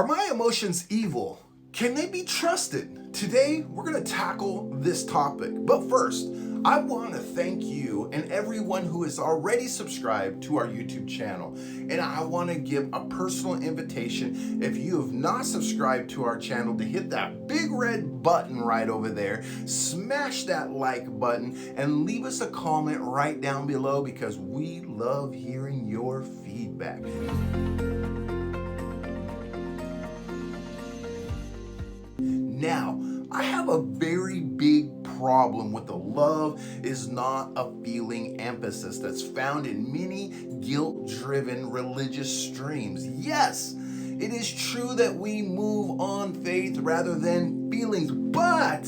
Are my emotions evil? Can they be trusted? Today, we're going to tackle this topic. But first, I want to thank you and everyone who has already subscribed to our YouTube channel. And I want to give a personal invitation, if you have not subscribed to our channel, to hit that big red button right over there, smash that like button, and leave us a comment right down below because we love hearing your feedback. Now, I have a very big problem with the love is not a feeling emphasis that's found in many guilt-driven religious streams. Yes, it is true that we move on faith rather than feelings, but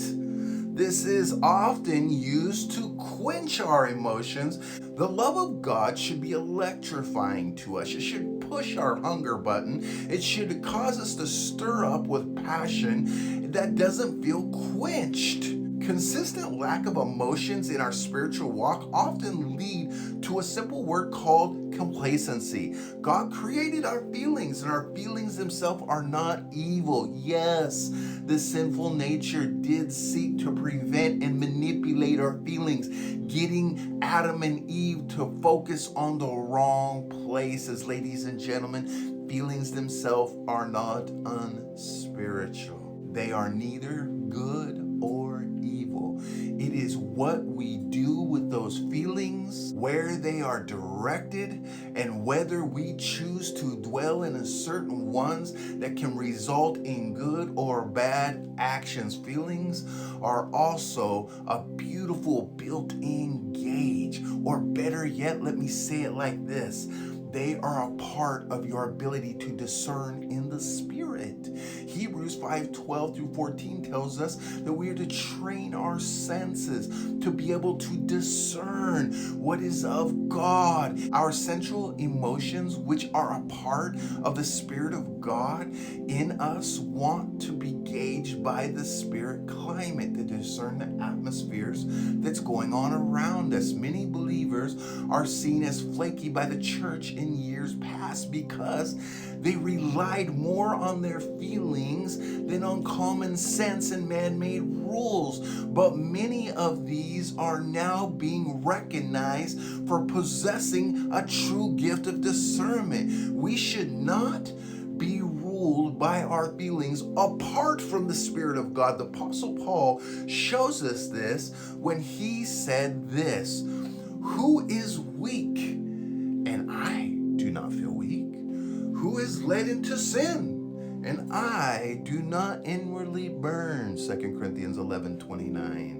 this is often used to quench our emotions. The love of God should be electrifying to us. It should push our hunger button. It should cause us to stir up with passion that doesn't feel quenched. Consistent lack of emotions in our spiritual walk often lead to a simple word called complacency. God created our feelings, and our feelings themselves are not evil. Yes, the sinful nature did seek to prevent and manipulate our feelings, getting Adam and Eve to focus on the wrong places. Ladies and gentlemen, feelings themselves are not unspiritual. They are neither good or evil. It is what we do with those feelings, where they are directed, and whether we choose to dwell in a certain ones that can result in good or bad actions. Feelings are also a beautiful built-in gauge, or better yet, let me say it like this: they are a part of your ability to discern in the Spirit. Hebrews 5:12 through 14 tells us that we are to train our senses to be able to discern what is of God. Our central emotions, which are a part of the Spirit of God in us, want to be gauged by the Spirit climate to discern the atmospheres that's going on around us. Many believers are seen as flaky by the church in years past because they relied more on their feelings than on common sense and man-made rules. But many of these are now being recognized for possessing a true gift of discernment. We should not be ruled by our feelings apart from the Spirit of God. The Apostle Paul shows us this when he said this: "Who is weak, and I do not feel weak? Who is led into sin, and I do not inwardly burn?" 2 Corinthians 11:29.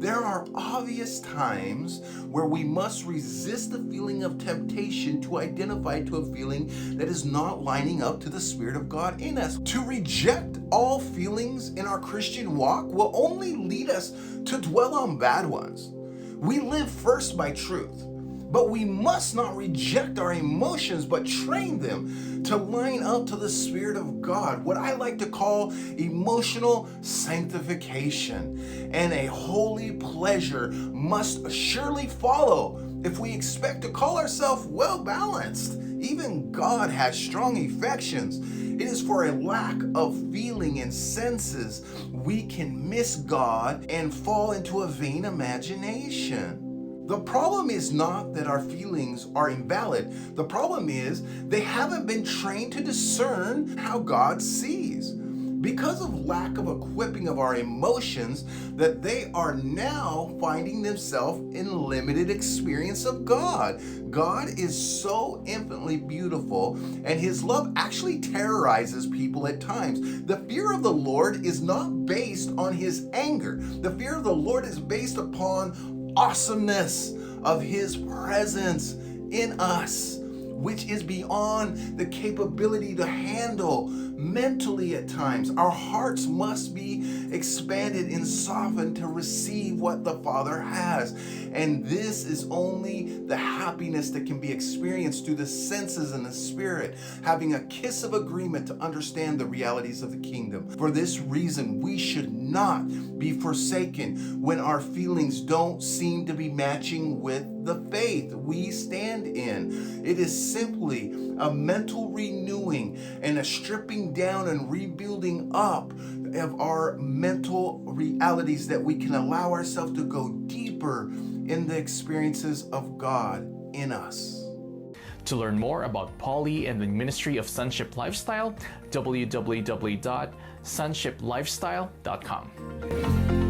There are obvious times where we must resist the feeling of temptation to identify to a feeling that is not lining up to the Spirit of God in us. To reject all feelings in our Christian walk will only lead us to dwell on bad ones. We live first by truth, but we must not reject our emotions, but train them to line up to the Spirit of God, what I like to call emotional sanctification. And a holy pleasure must surely follow if we expect to call ourselves well-balanced. Even God has strong affections. It is for a lack of feeling and senses we can miss God and fall into a vain imagination. The problem is not that our feelings are invalid. The problem is they haven't been trained to discern how God sees. Because of lack of equipping of our emotions, that they are now finding themselves in limited experience of God. God is so infinitely beautiful, and His love actually terrorizes people at times. The fear of the Lord is not based on His anger. The fear of the Lord is based upon awesomeness of His presence in us, which is beyond the capability to handle mentally at times. Our hearts must be expanded and softened to receive what the Father has. And this is only the happiness that can be experienced through the senses and the Spirit, having a kiss of agreement to understand the realities of the kingdom. For this reason, we should not be forsaken when our feelings don't seem to be matching with the faith we stand in. It is simply a mental renewing and a stripping down and rebuilding up of our mental realities, that we can allow ourselves to go deeper in the experiences of God in us. To learn more about Pauly and the Ministry of Sonship Lifestyle, www.sonshiplifestyle.com.